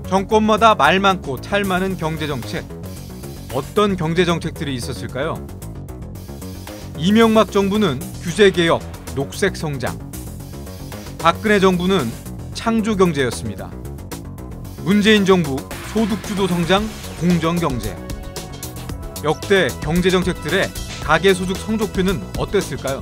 정권마다 말 많고 탈 많은 경제정책. 어떤 경제정책들이 있었을까요? 이명박 정부는 규제개혁, 녹색성장. 박근혜 정부는 창조경제였습니다. 문재인 정부 소득주도 성장, 공정경제. 역대 경제정책들의 가계소득 성적표는 어땠을까요?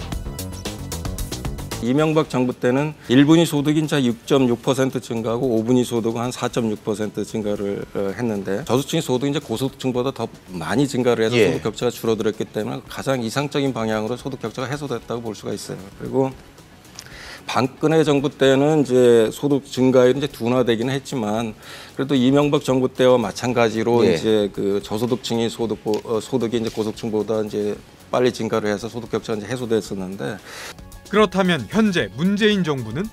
이명박 정부 때는 1분위 소득이 6.6% 증가하고 5분위 소득은 한 4.6% 증가를 했는데 저소득층의 소득이 이제 고소득층보다 더 많이 증가를 해서 소득 격차가 줄어들었기 때문에 가장 이상적인 방향으로 소득 격차가 해소됐다고 볼 수가 있어요. 그리고 박근혜 정부 때는 이제 소득 증가율이 이제 둔화되기는 했지만 그래도 이명박 정부 때와 마찬가지로 이제 그 저소득층의 소득이 이제 고소득층보다 이제 빨리 증가를 해서 소득 격차가 이제 해소됐었는데. 그렇다면 현재 문재인 정부는?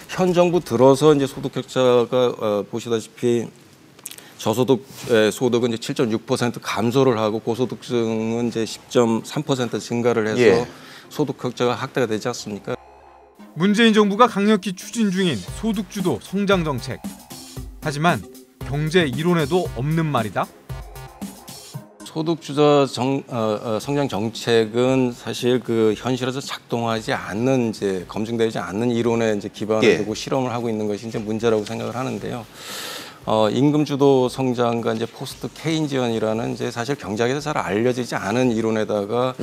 현 정부 들어서 이제 소득 격차가 보시다시피 저소득 소득은 이제 7.6% 감소를 하고 고소득층은 이제 10.3% 증가를 해서 소득 격차가 확대가 되지 않습니까? 문재인 정부가 강력히 추진 중인 소득주도 성장 정책. 하지만 경제 이론에도 없는 말이다. 소득주도 성장 정책은 사실 그 현실에서 작동하지 않는 이제 검증되지 않는 이론에 이제 기반을 두고 실험을 하고 있는 것이 이제 문제라고 생각을 하는데요. 임금주도 성장과 이제 포스트 케인지언이라는 이제 사실 경제학에서 잘 알려지지 않은 이론에다가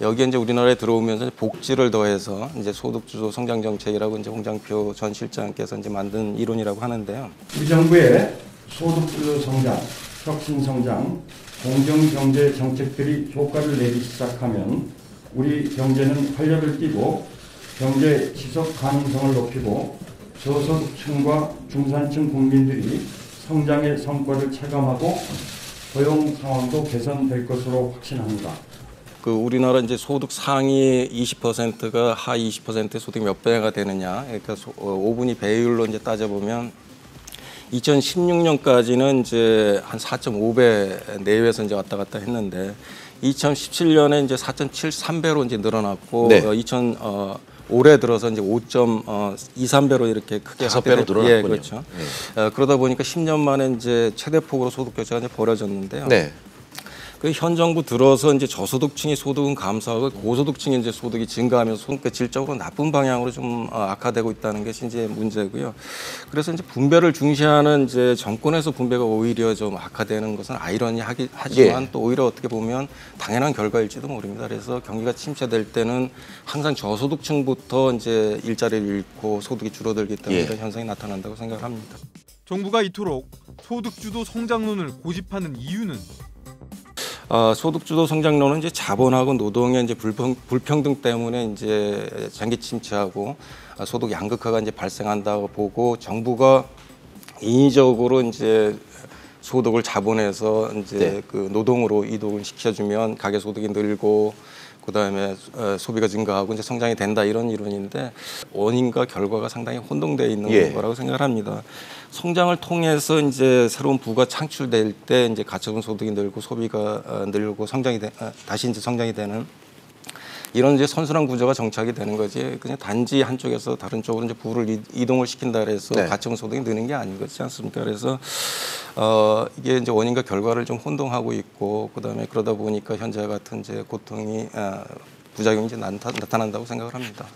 여기에 이제 우리나라에 들어오면서 복지를 더해서 이제 소득주도 성장 정책이라고 이제 홍장표 전 실장께서 이제 만든 이론이라고 하는데요. 우리 정부의 소득주도 성장, 혁신 성장, 공정경제 정책들이 효과를 내기 시작하면 우리 경제는 활력을 띠고 경제 지속 가능성을 높이고 저소득층과 중산층 국민들이 성장의 성과를 체감하고 고용 상황도 개선될 것으로 확신합니다. 그 우리나라 이제 소득 상위 20%가 하위 20%의 소득이 몇 배가 되느냐, 그러니까 5분위 배율로 이제 따져보면 2016년까지는 이제 한 4.5배 내외에서 이제 왔다 갔다 했는데 2017년에 이제 4.73배로 이제 늘어났고 올해 들어서 이제 5.23배로 이렇게 크게 5배로 늘어났군요. 예, 그렇죠. 그러다 보니까 10년 만에 이제 최대폭으로 소득 격차가 이제 벌어졌는데요. 그 현 정부 들어서 이제 저소득층의 소득은 감소하고 고소득층의 이제 소득이 증가하면서 질적으로 나쁜 방향으로 좀 악화되고 있다는 것이 이제 문제고요. 그래서 이제 분배를 중시하는 이제 정권에서 분배가 오히려 좀 악화되는 것은 아이러니하지만 또 오히려 어떻게 보면 당연한 결과일지도 모릅니다. 그래서 경기가 침체될 때는 항상 저소득층부터 이제 일자리를 잃고 소득이 줄어들기 때문에 이런 현상이 나타난다고 생각합니다. 정부가 이토록 소득주도 성장론을 고집하는 이유는? 소득주도 성장론은 이제 자본하고 노동의 이제 불평등 때문에 이제 장기 침체하고 소득 양극화가 이제 발생한다고 보고 정부가 인위적으로 이제 소득을 자본에서 이제 그 노동으로 이동을 시켜주면 가계 소득이 늘고 그다음에 소비가 증가하고 이제 성장이 된다 이런 이론인데 원인과 결과가 상당히 혼동되어 있는 거라고 생각을 합니다. 성장을 통해서 이제 새로운 부가 창출될 때 이제 가처분 소득이 늘고 소비가 늘고 다시 이제 성장이 되는 이런 이제 선순환 구조가 정착이 되는 거지 그냥 단지 한쪽에서 다른 쪽으로 이제 부를 이동을 시킨다 그래서 가처분 소득이 느는 게 아닌 거지 않습니까? 그래서 이게 이제 원인과 결과를 좀 혼동하고 있고 그다음에 그러다 보니까 현재 같은 이제 고통이 부작용이 이제 나타난다고 생각을 합니다.